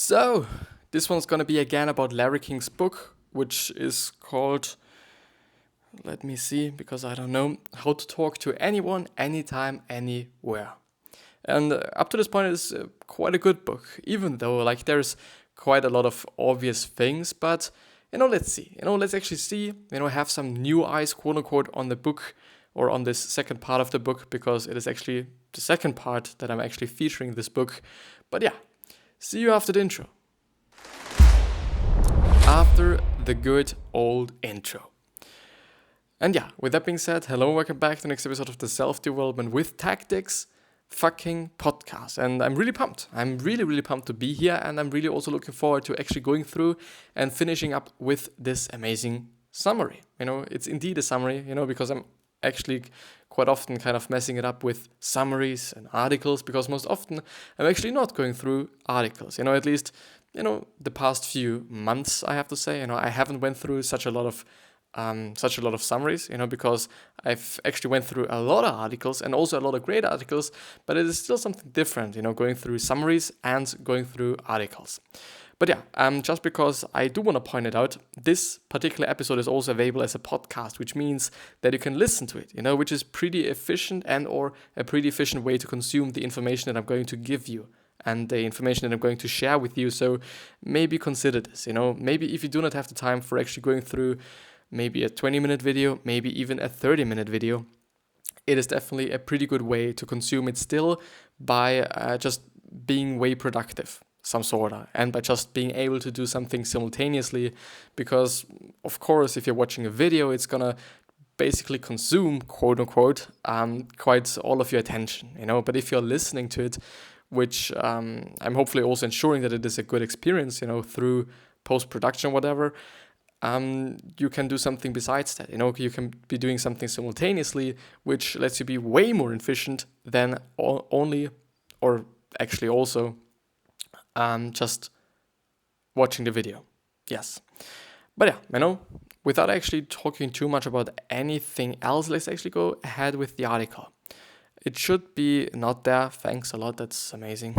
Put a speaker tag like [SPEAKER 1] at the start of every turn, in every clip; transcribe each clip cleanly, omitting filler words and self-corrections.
[SPEAKER 1] So, this one's gonna be again about Larry King's book, which is called, let me see, because I don't know, How to Talk to Anyone, Anytime, Anywhere. And up to this point, it's quite a good book, even though there's quite a lot of obvious things. But let's see. Let's actually see. Have some new eyes, quote unquote, on the book or on this second part of the book, because it is actually the second part that I'm actually featuring this book. But yeah, see you after the intro. After the good old intro. And yeah, with that being said, hello, welcome back to the next episode of the Self-Development with Tactics fucking podcast. And I'm really pumped. I'm really, really pumped to be here. And I'm really also looking forward to actually going through and finishing up with this amazing summary. It's indeed a summary, because I'm actually quite often kind of messing it up with summaries and articles, because most often I'm actually not going through articles, at least, the past few months, I have to say, I haven't went through such a lot of summaries, because I've actually went through a lot of articles and also a lot of great articles, but it is still something different, going through summaries and going through articles. But yeah, just because I do want to point it out, this particular episode is also available as a podcast, which means that you can listen to it, which is pretty efficient and or a pretty efficient way to consume the information that I'm going to give you and the information that I'm going to share with you. So maybe consider this, maybe if you do not have the time for actually going through maybe a 20-minute video, maybe even a 30-minute video, it is definitely a pretty good way to consume it still by just being way productive, some sort of, and by just being able to do something simultaneously, because of course if you're watching a video, it's gonna basically consume, quote unquote, quite all of your attention, but if you're listening to it, which I'm hopefully also ensuring that it is a good experience, through post-production, whatever, you can do something besides that. You can be doing something simultaneously, which lets you be way more efficient than only, or actually also, just watching the video. Yes. But yeah, without actually talking too much about anything else, let's actually go ahead with the article. It should be not there. Thanks a lot. That's amazing.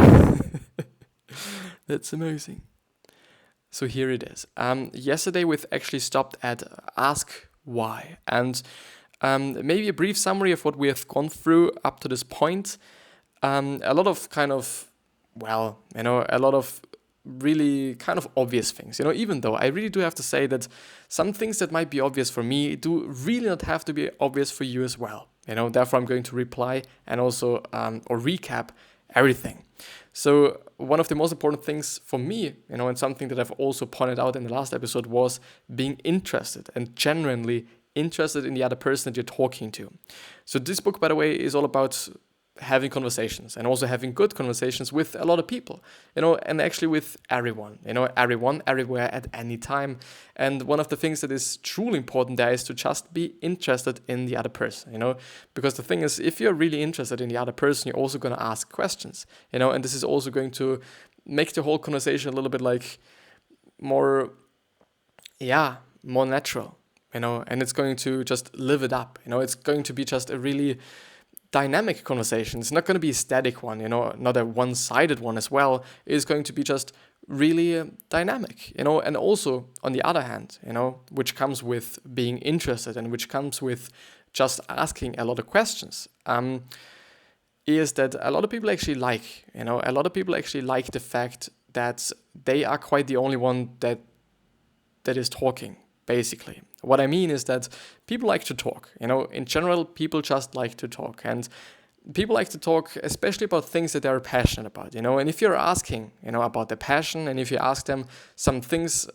[SPEAKER 1] That's amazing. So here it is. Yesterday we've actually stopped at Ask Why. And maybe a brief summary of what we have gone through up to this point. A lot of a lot of really kind of obvious things, even though I really do have to say that some things that might be obvious for me do really not have to be obvious for you as well. Therefore I'm going to reply and also or recap everything. So one of the most important things for me, and something that I've also pointed out in the last episode, was being interested and genuinely interested in the other person that you're talking to. So this book, by the way, is all about having conversations and also having good conversations with a lot of people, and actually with everyone, everyone, everywhere, at any time. And one of the things that is truly important there is to just be interested in the other person, because the thing is, if you're really interested in the other person, you're also going to ask questions, and this is also going to make the whole conversation a little bit more natural, and it's going to just live it up, it's going to be just a really dynamic conversation. It's not going to be a static one, not a one-sided one as well. It's going to be just really dynamic, and also on the other hand, which comes with being interested and which comes with just asking a lot of questions, is that a lot of people actually like the fact that they are quite the only one that is talking. Basically, what I mean is that people like to talk, in general, people just like to talk, and people like to talk, especially about things that they're passionate about, and if you're asking, about their passion, and if you ask them some things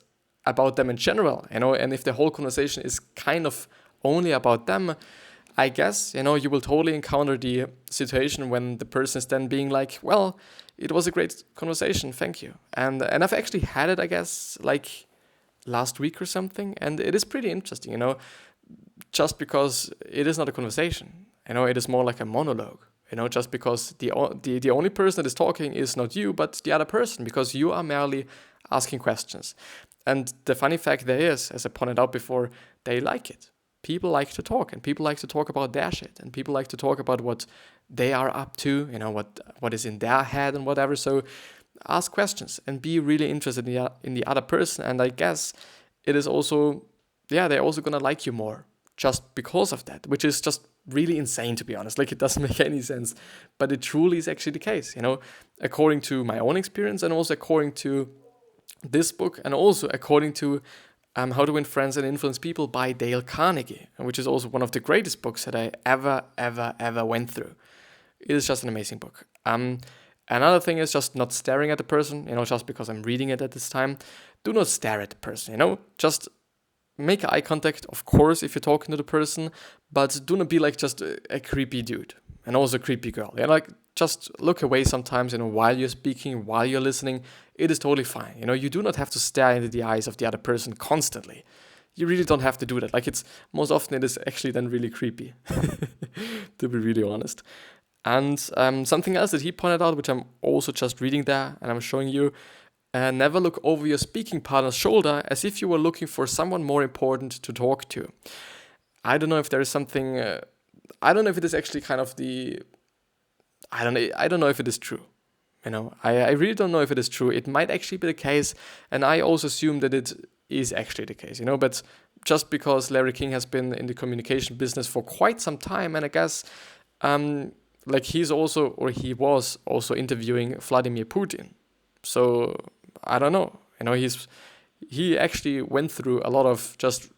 [SPEAKER 1] about them in general, and if the whole conversation is kind of only about them, I guess, you will totally encounter the situation when the person is then being like, well, it was a great conversation, thank you. And I've actually had it, I guess, last week or something, and it is pretty interesting, just because it is not a conversation, it is more like a monologue, just because the only person that is talking is not you, but the other person, because you are merely asking questions. And the funny fact there is, as I pointed out before, they like it. People like to talk, and people like to talk about their shit, and people like to talk about what they are up to, what is in their head and whatever. So ask questions and be really interested in the other person. And I guess it is also, they're also gonna like you more just because of that, which is just really insane, to be honest. Like, it doesn't make any sense, but it truly is actually the case, according to my own experience, and also according to this book, and also according to How to Win Friends and Influence People by Dale Carnegie, which is also one of the greatest books that I ever went through. It is just an amazing book. Another thing is just not staring at the person, just because I'm reading it at this time. Do not stare at the person, just make eye contact, of course, if you're talking to the person, but do not be like just a creepy dude and also a creepy girl. Like, just look away sometimes, while you're speaking, while you're listening. It is totally fine. You do not have to stare into the eyes of the other person constantly. You really don't have to do that. Like, it's most often it is actually then really creepy, to be really honest. And something else that he pointed out, which I'm also just reading there and I'm showing you, never look over your speaking partner's shoulder as if you were looking for someone more important to talk to. I don't know if there is something, I don't know if it is actually kind of I don't know if it is true. I really don't know if it is true. It might actually be the case, and I also assume that it is actually the case, but just because Larry King has been in the communication business for quite some time, and I guess like he was also interviewing Vladimir Putin. So I don't know. He actually went through a lot of just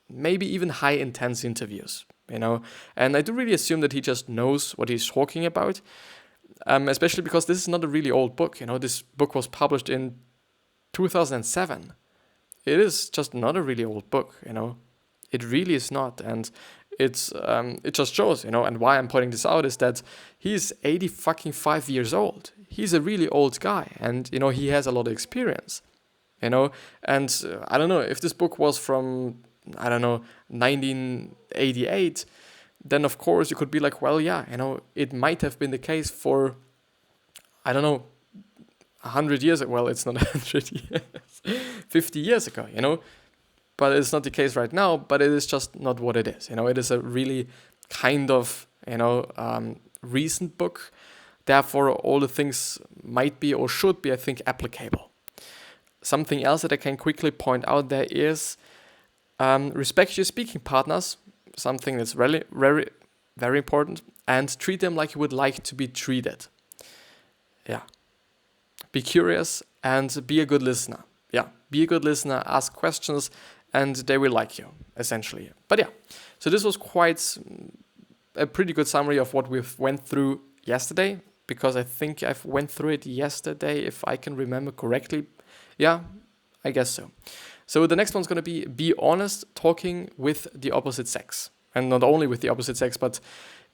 [SPEAKER 1] maybe even high intense interviews, and I do really assume that he just knows what he's talking about, especially because this is not a really old book. This book was published in 2007. It is just not a really old book. It really is not, and it just shows, and why I'm pointing this out is that he's 85 years old. He's a really old guy, and he has a lot of experience, and I don't know if this book was from 1988, then of course you could be like, well, yeah, it might have been the case for 100 years ago. Well, it's not 100 years, 50 years ago, but it's not the case right now. But it is just not what it is. It is a really kind of recent book. Therefore, all the things might be or should be, I think, applicable. Something else that I can quickly point out there is respect your speaking partners. Something that's really very, very important, and treat them like you would like to be treated. Yeah. Be curious and be a good listener. Yeah, be a good listener, ask questions, and they will like you, essentially. But yeah, so this was quite a pretty good summary of what we've went through yesterday, because I think I've went through it yesterday, if I can remember correctly. Yeah, I guess so. So the next one's going to be honest talking with the opposite sex. And not only with the opposite sex, but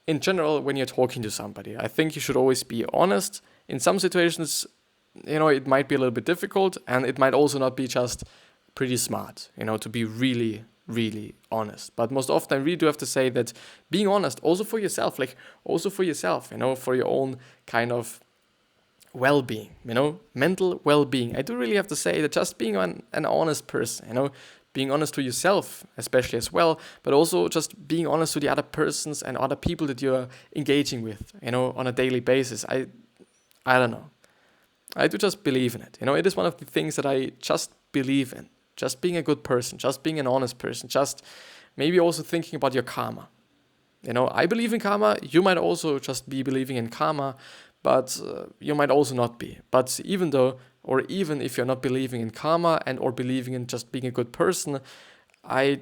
[SPEAKER 1] in general, when you're talking to somebody. I think you should always be honest. In some situations, it might be a little bit difficult, and it might also not be just pretty smart, to be really, really honest. But most often, I really do have to say that being honest, also for yourself, for your own kind of well-being, mental well-being. I do really have to say that just being an honest person, being honest to yourself, especially as well, but also just being honest to the other persons and other people that you're engaging with, on a daily basis. I don't know. I do just believe in it. It is one of the things that I just believe in. Just being a good person, just being an honest person, just maybe also thinking about your karma. I believe in karma. You might also just be believing in karma, but you might also not be. But even if you're not believing in karma and or believing in just being a good person, I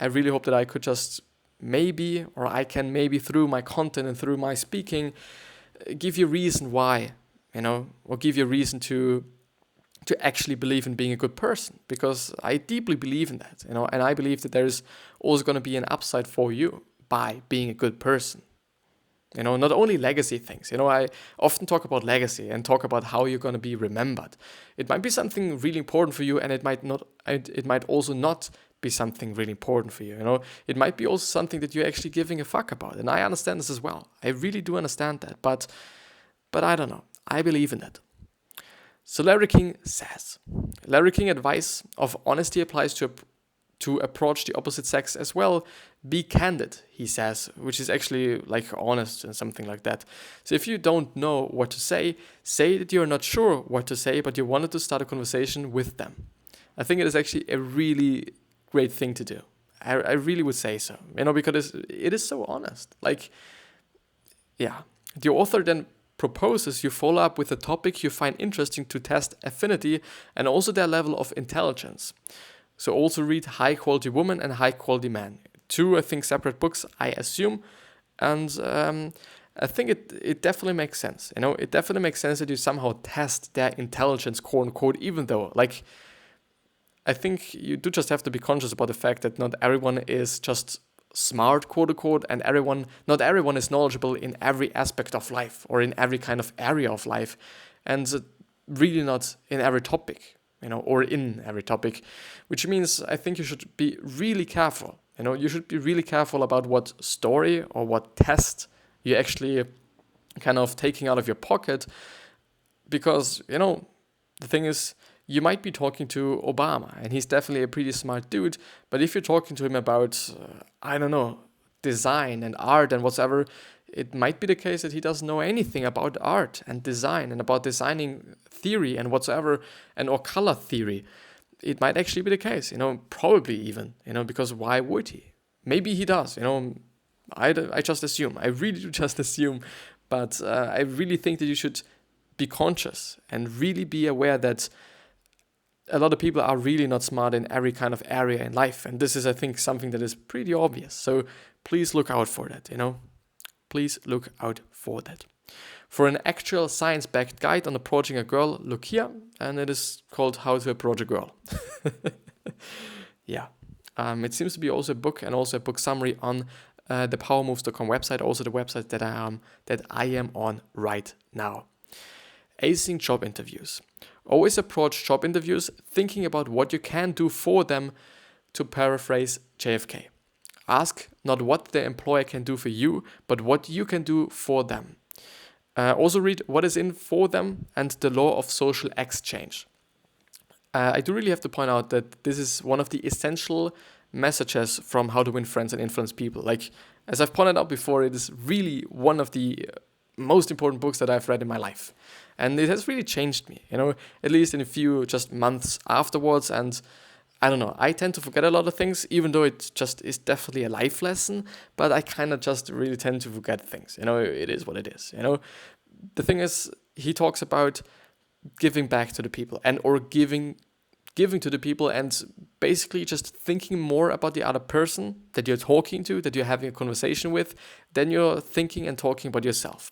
[SPEAKER 1] really hope that I could just I can maybe through my content and through my speaking, give you a reason why, or give you a reason to actually believe in being a good person, because I deeply believe in that, and I believe that there's also going to be an upside for you by being a good person. Not only legacy things. I often talk about legacy and talk about how you're going to be remembered. It might be something really important for you, and it might not. It might also not be something really important for you. It might be also something that you're actually giving a fuck about, and I understand this as well. I really do understand that, but I don't know. I believe in it. So Larry King says, Larry King advice of honesty applies to to approach the opposite sex as well. Be candid, he says, which is actually like honest and something like that. So if you don't know what to say that you're not sure what to say, but you wanted to start a conversation with them. I think it is actually a really great thing to do. I really would say so, because it is so honest. Like, yeah, the author then proposes you follow up with a topic you find interesting to test affinity and also their level of intelligence. So also read High Quality Woman and High Quality Man. Two, I think, separate books, I assume. And I think it definitely makes sense. It definitely makes sense that you somehow test their intelligence, quote unquote, even though, like, I think you do just have to be conscious about the fact that not everyone is just smart, quote unquote, and not everyone is knowledgeable in every aspect of life or in every kind of area of life, and really not in every topic, or in every topic, which means I think you should be really careful. You should be really careful about what story or what test you're actually kind of taking out of your pocket, because, the thing is, you might be talking to Obama, and he's definitely a pretty smart dude, but if you're talking to him about, design and art and whatever, it might be the case that he doesn't know anything about art and design and about designing theory and whatsoever, or color theory. It might actually be the case, probably even, because why would he? Maybe he does, I just assume. I really do just assume, but I really think that you should be conscious and really be aware that a lot of people are really not smart in every kind of area in life. And this is, I think, something that is pretty obvious. So please look out for that, Please look out for that. For an actual science-backed guide on approaching a girl, look here. And it is called How to Approach a Girl. Yeah. It seems to be also a book and also a book summary on the powermoves.com website, also the website that I am on right now. Acing job interviews. Always approach job interviews thinking about what you can do for them, to paraphrase JFK. Ask not what the employer can do for you, but what you can do for them. Also read What is in for them and The Law of Social Exchange. I do really have to point out that this is one of the essential messages from How to Win Friends and Influence People. Like, as I've pointed out before, it is really one of the most important books that I've read in my life. And it has really changed me, at least in a few just months afterwards. And I don't know, I tend to forget a lot of things, even though it just is definitely a life lesson, but I kind of just really tend to forget things, it is what it is, The thing is, he talks about giving back to the people or giving to the people, and basically just thinking more about the other person that you're talking to, that you're having a conversation with, than you're thinking and talking about yourself.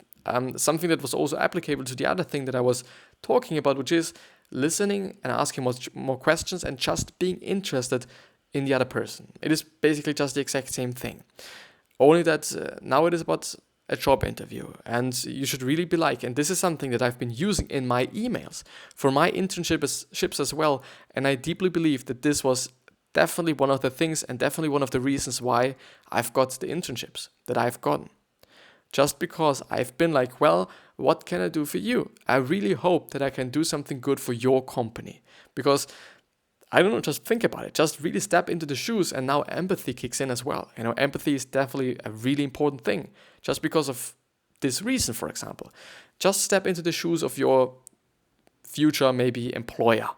[SPEAKER 1] Something that was also applicable to the other thing that I was talking about, which is listening and asking much more questions and just being interested in the other person. It is basically just the exact same thing. Only that now it is about a job interview, and you should really be like, and this is something that I've been using in my emails for my internships as well, and I deeply believe that this was definitely one of the things and definitely one of the reasons why I've got the internships that I've gotten. Just because I've been like, well, what can I do for you? I really hope that I can do something good for your company. Because, I don't know, just think about it. Just really step into the shoes, and now empathy kicks in as well. Empathy is definitely a really important thing. Just because of this reason, for example. Just step into the shoes of your future, maybe, employer.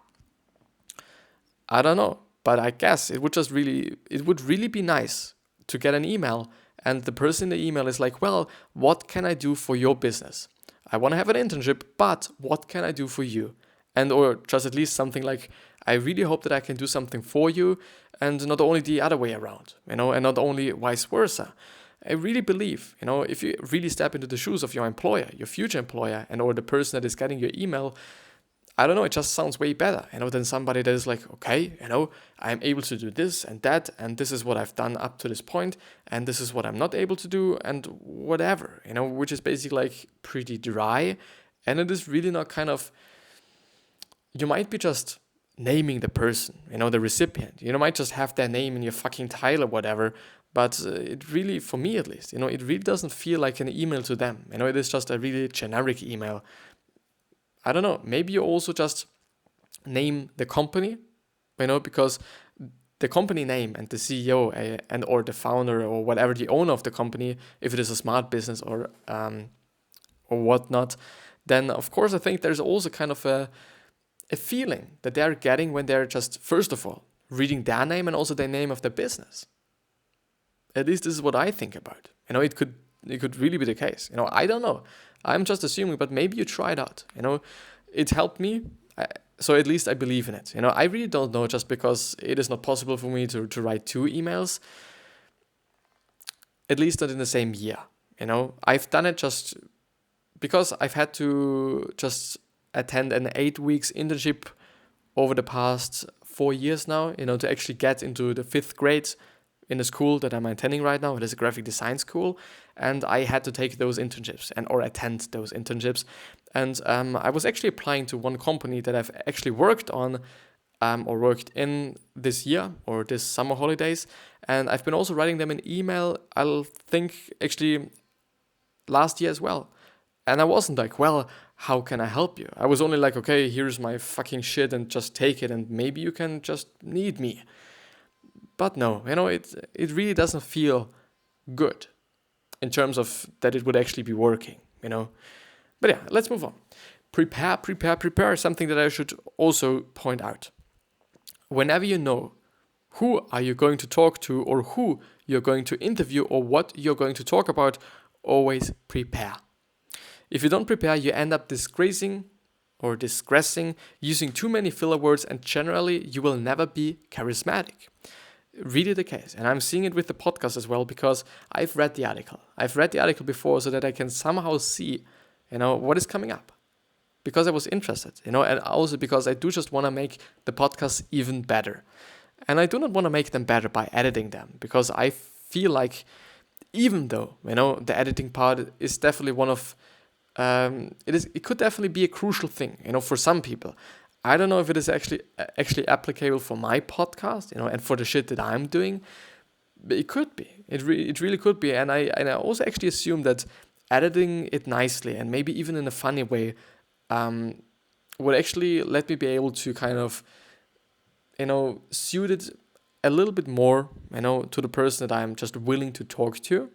[SPEAKER 1] I don't know, but I guess it would really be nice to get an email, and the person in the email is like, well, what can I do for your business? I want to have an internship, but what can I do for you? Or just at least something like, I really hope that I can do something for you, and not only the other way around, and not only vice versa. I really believe, if you really step into the shoes of your employer, your future employer, or the person that is getting your email, I don't know, it just sounds way better, than somebody that is like, okay, I'm able to do this and that, and this is what I've done up to this point, and this is what I'm not able to do, and whatever, which is basically like pretty dry, and it is really not kind of, you might be just naming the person, the recipient, you might just have their name in your fucking title or whatever, but it really, for me at least, it really doesn't feel like an email to them, it is just a really generic email. I don't know, maybe you also just name the company, because the company name and the CEO and or the founder or whatever, the owner of the company, if it is a smart business or whatnot, then of course I think there's also kind of a feeling that they're getting when they're just, first of all, reading their name and also the name of the business. At least this is what I think about. It could really be the case. I don't know. I'm just assuming, but maybe you try it out. It helped me. So at least I believe in it. I really don't know, just because it is not possible for me to write 2 emails, at least not in the same year. I've done it just because I've had to just attend an 8 weeks internship over the past 4 years now, to actually get into the 5th grade in the school that I'm attending right now. It is a graphic design school, and I had to take those internships or attend those internships. And I was actually applying to one company that I've actually worked on or worked in this year or this summer holidays. And I've been also writing them an email, I'll think actually last year as well. And I wasn't like, well, how can I help you? I was only like, okay, here's my fucking shit and just take it and maybe you can just need me. But no, it really doesn't feel good in terms of that it would actually be working, But yeah, let's move on. Prepare, something that I should also point out. Whenever you know who are you going to talk to or who you're going to interview or what you're going to talk about, always prepare. If you don't prepare, you end up digressing, using too many filler words, and generally you will never be charismatic. Really the case. And I'm seeing it with the podcast as well, because I've read the article. I've read the article before so that I can somehow see, what is coming up. Because I was interested, and also because I do just want to make the podcasts even better. And I do not want to make them better by editing them, because I feel like even though, the editing part is definitely one of, it could definitely be a crucial thing, for some people. I don't know if it is actually applicable for my podcast, and for the shit that I'm doing. But it could be. It really could be. And I also actually assume that editing it nicely and maybe even in a funny way would actually let me be able to kind of, suit it a little bit more, to the person that I'm just willing to talk to.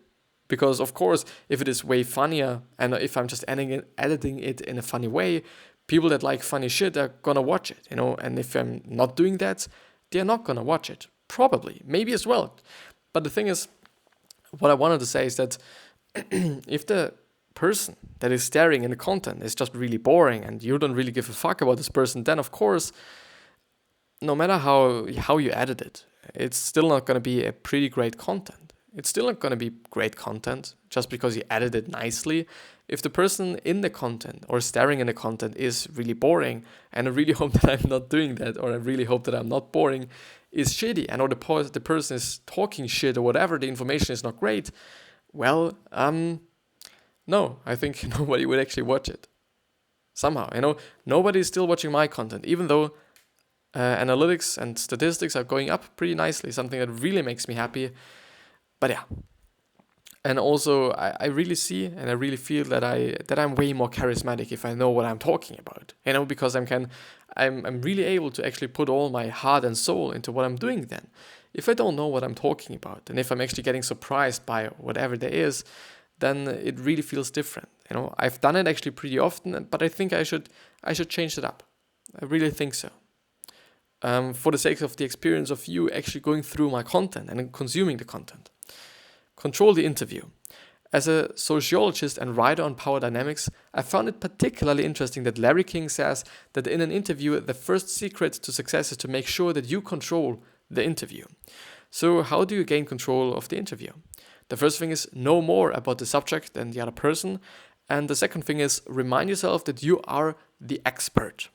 [SPEAKER 1] Because of course, if it is way funnier and if I'm just editing it in a funny way, people that like funny shit are gonna watch it, and if I'm not doing that, they're not gonna watch it. Probably, maybe as well. But the thing is, what I wanted to say is that if the person that is staring in the content is just really boring and you don't really give a fuck about this person, then of course, no matter how you edit it, it's still not gonna be a pretty great content. It's still not gonna be great content just because you edit it nicely. If the person in the content or staring in the content is really boring, and I really hope that I'm not doing that, or I really hope that I'm not boring, is shitty, and or the person is talking shit or whatever, the information is not great, well, no, I think nobody would actually watch it. Somehow, nobody is still watching my content, even though analytics and statistics are going up pretty nicely, something that really makes me happy. But yeah. And also, I really see and I really feel that I'm way more charismatic if I know what I'm talking about. Because I'm really able to actually put all my heart and soul into what I'm doing then. If I don't know what I'm talking about, and if I'm actually getting surprised by whatever there is, then it really feels different. I've done it actually pretty often, but I think I should change it up. I really think so. For the sake of the experience of you actually going through my content and consuming the content. Control the interview. As a sociologist and writer on power dynamics, I found it particularly interesting that Larry King says that in an interview, the first secret to success is to make sure that you control the interview. So how do you gain control of the interview? The first thing is know more about the subject than the other person. And the second thing is remind yourself that you are the expert.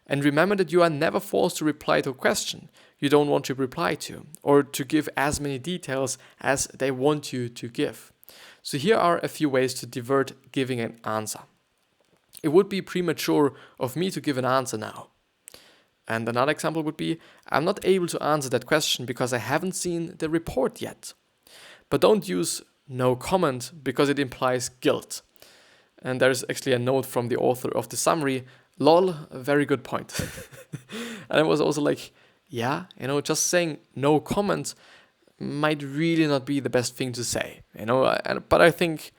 [SPEAKER 1] And remember that you are never forced to reply to a question you don't want to reply to, or to give as many details as they want you to give. So here are a few ways to divert giving an answer. It would be premature of me to give an answer now. And another example would be, I'm not able to answer that question because I haven't seen the report yet. But don't use no comment because it implies guilt. And there's actually a note from the author of the summary, lol, a very good point. And I was also like, yeah, just saying no comment might really not be the best thing to say, but I think,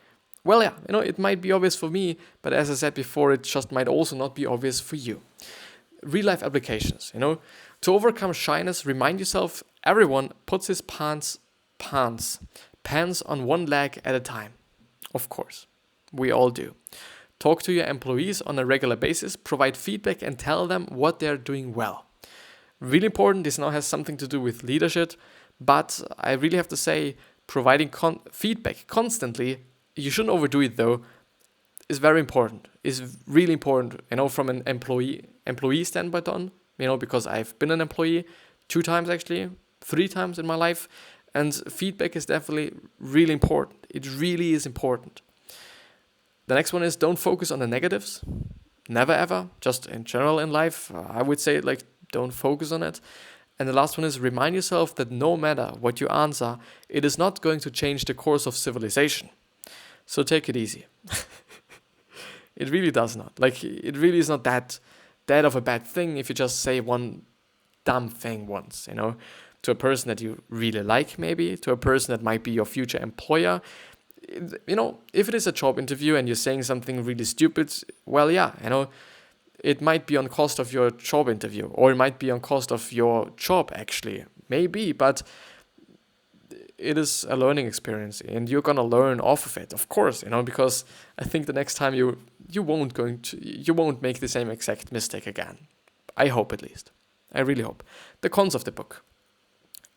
[SPEAKER 1] well, yeah, it might be obvious for me, but as I said before, it just might also not be obvious for you. Real life applications, to overcome shyness, remind yourself everyone puts his pants on one leg at a time. Of course, we all do. Talk to your employees on a regular basis, provide feedback and tell them what they're doing well. Really important, this now has something to do with leadership, but I really have to say, providing feedback constantly, you shouldn't overdo it though, is very important, is really important, from an employee standpoint on, because I've been an employee 2 times actually, 3 times in my life, and feedback is definitely really important. It really is important. The next one is don't focus on the negatives. Never ever, just in general in life, I would say don't focus on it. And the last one is remind yourself that no matter what you answer, it is not going to change the course of civilization. So take it easy. It really does not. It really is not that of a bad thing if you just say one dumb thing once, to a person that you really like, maybe, to a person that might be your future employer. If it is a job interview and you're saying something really stupid, well, yeah, it might be on cost of your job interview, or it might be on cost of your job, actually. Maybe, but it is a learning experience, and you're gonna learn off of it, of course, because I think the next time you won't make the same exact mistake again. I hope, at least. I really hope. The cons of the book.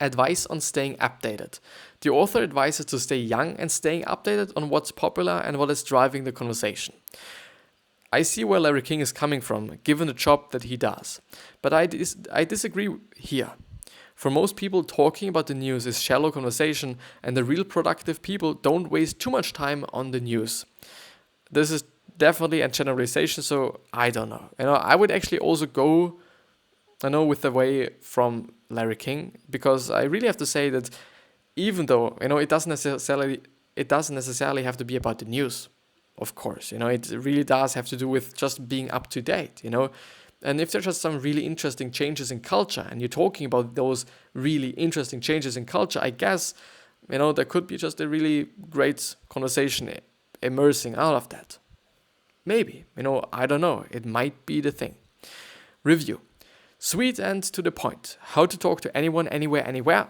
[SPEAKER 1] Advice on staying updated. The author advises to stay young and staying updated on what's popular and what is driving the conversation. I see where Larry King is coming from, given the job that he does. But I disagree here. For most people, talking about the news is shallow conversation, and the real productive people don't waste too much time on the news. This is definitely a generalization, so I don't know. I would actually also go, with the way from Larry King, because I really have to say that even though, it doesn't necessarily have to be about the news. Of course, it really does have to do with just being up to date, And if there's just some really interesting changes in culture, and you're talking about those really interesting changes in culture, I guess, there could be just a really great conversation emerging out of that. Maybe, I don't know. It might be the thing. Review. Sweet and to the point. How to talk to anyone, anywhere, anywhere.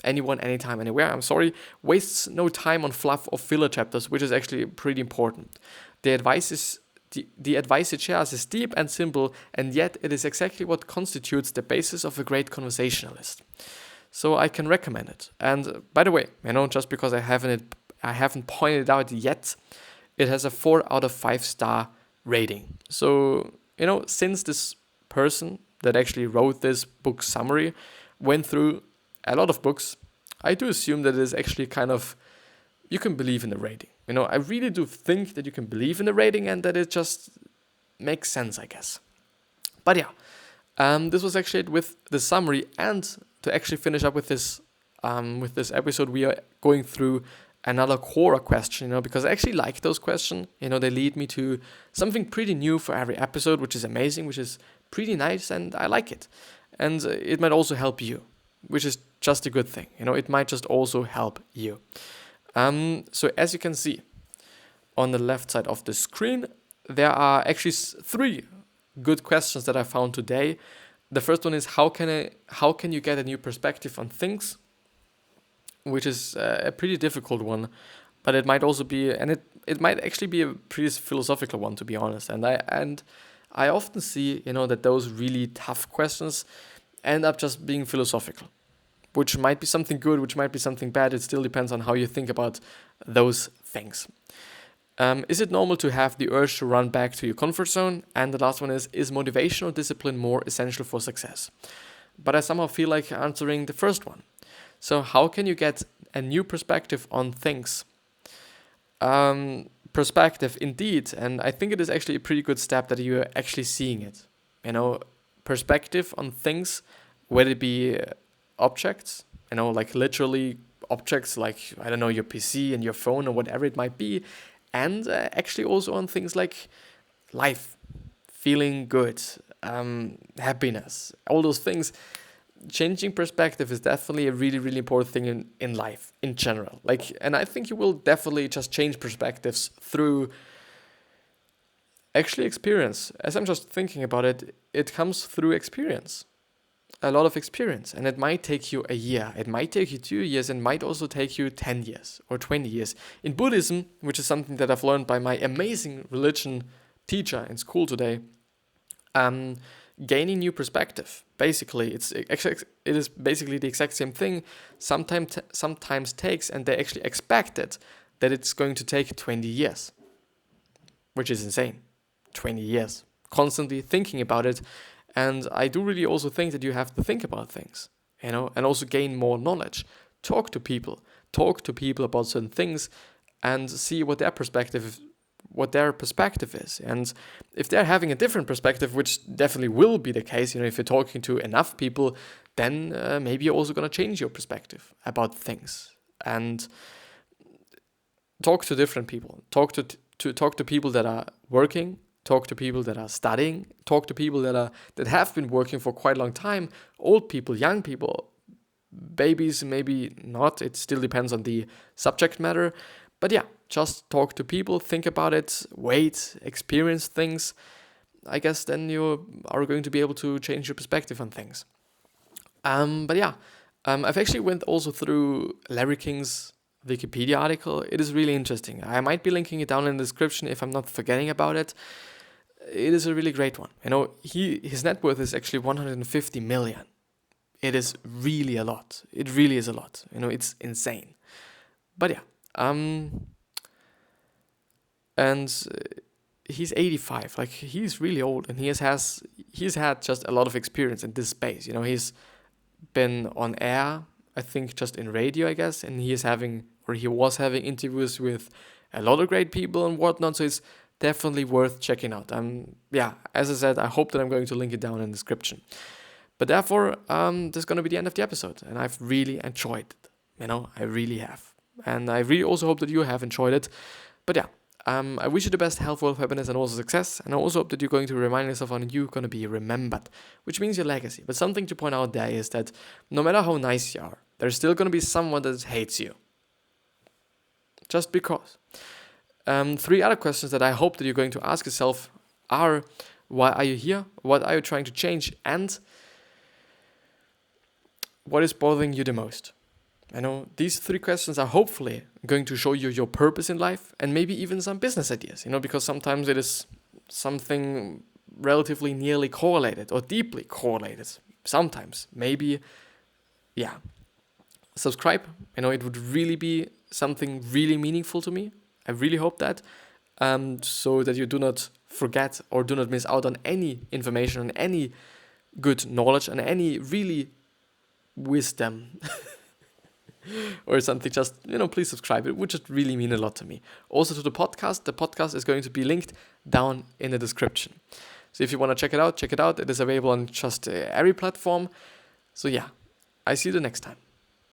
[SPEAKER 1] Anyone, anytime, anywhere. Wastes no time on fluff or filler chapters, which is actually pretty important. The advice it shares is deep and simple, and yet it is exactly what constitutes the basis of a great conversationalist. So I can recommend it. And by the way, just because I haven't pointed it out yet, it has a 4 out of 5 star rating. So, since this person that actually wrote this book summary went through a lot of books, I do assume that it is actually kind of, you can believe in the rating. I really do think that you can believe in the rating and that it just makes sense, I guess. But yeah, this was actually it with the summary, and to actually finish up with this episode, we are going through another Quora question, because I actually like those questions. They lead me to something pretty new for every episode, which is amazing, which is pretty nice, and I like it. And it might also help you, which is just a good thing. It might just also help you. So as you can see on the left side of the screen, there are actually 3 good questions that I found today. The first one is how can you get a new perspective on things, which is a pretty difficult one, but it might also be, and it might actually be a pretty philosophical one, to be honest. And I often see, that those really tough questions end up just being philosophical, which might be something good, which might be something bad. It still depends on how you think about those things. Is it normal to have the urge to run back to your comfort zone? And the last one is motivational discipline more essential for success? But I somehow feel like answering the first one. So how can you get a new perspective on things? Perspective, indeed. And I think it is actually a pretty good step that you're actually seeing it. Perspective on things, whether it be objects, like literally objects like, I don't know, your PC and your phone or whatever it might be. And actually also on things like life, feeling good, happiness, all those things. changing perspective is definitely a really, really important thing in life in general. And I think you will definitely just change perspectives through actually experience. As I'm just thinking about it, it comes through experience. A lot of experience. And it might take you a year. It might take you 2 years, and might also take you 10 years or 20 years. In Buddhism, which is something that I've learned by my amazing religion teacher in school today, gaining new perspective. Basically, it is basically the exact same thing. Sometimes takes, and they actually expect it, that it's going to take 20 years, which is insane. 20 years, constantly thinking about it. And I do really also think that you have to think about things, and also gain more knowledge. Talk to people about certain things, and see what their perspective is. And if they're having a different perspective, which definitely will be the case, if you're talking to enough people, then maybe you're also going to change your perspective about things. And talk to different people. Talk to people that are working. Talk to people that are studying. Talk to people that have been working for quite a long time. Old people, young people, babies, maybe not. It still depends on the subject matter. But yeah, just talk to people, think about it, wait, experience things. I guess then you are going to be able to change your perspective on things. But yeah, I've actually went also through Larry King's Wikipedia article. It is really interesting. I might be linking it down in the description if I'm not forgetting about it. It is a really great one. His net worth is actually 150 million. It is really a lot. It really is a lot. It's insane. But yeah, and he's 85. He's really old, and he's had just a lot of experience in this space. He's been on air, I think, just in radio, I guess, and he was having interviews with a lot of great people and whatnot. So it's definitely worth checking out. As I said, I hope that I'm going to link it down in the description. But therefore, this is going to be the end of the episode, and I've really enjoyed it. I really have. And I really also hope that you have enjoyed it. But yeah, I wish you the best health, wealth, happiness, and also success. And I also hope that you're going to remind yourself on you're going to be remembered, which means your legacy. But something to point out there is that no matter how nice you are, there's still going to be someone that hates you. Just because. 3 other questions that I hope that you're going to ask yourself are: why are you here? What are you trying to change? And what is bothering you the most? These 3 questions are hopefully going to show you your purpose in life, and maybe even some business ideas, because sometimes it is something relatively nearly correlated or deeply correlated. Sometimes, maybe, yeah. Subscribe. It would really be something really meaningful to me. I really hope that, so that you do not forget or do not miss out on any information, on any good knowledge, and any really wisdom or something. Just, please subscribe. It would just really mean a lot to me. Also to the podcast is going to be linked down in the description. So if you want to check it out. It is available on just every platform. So yeah, I see you the next time.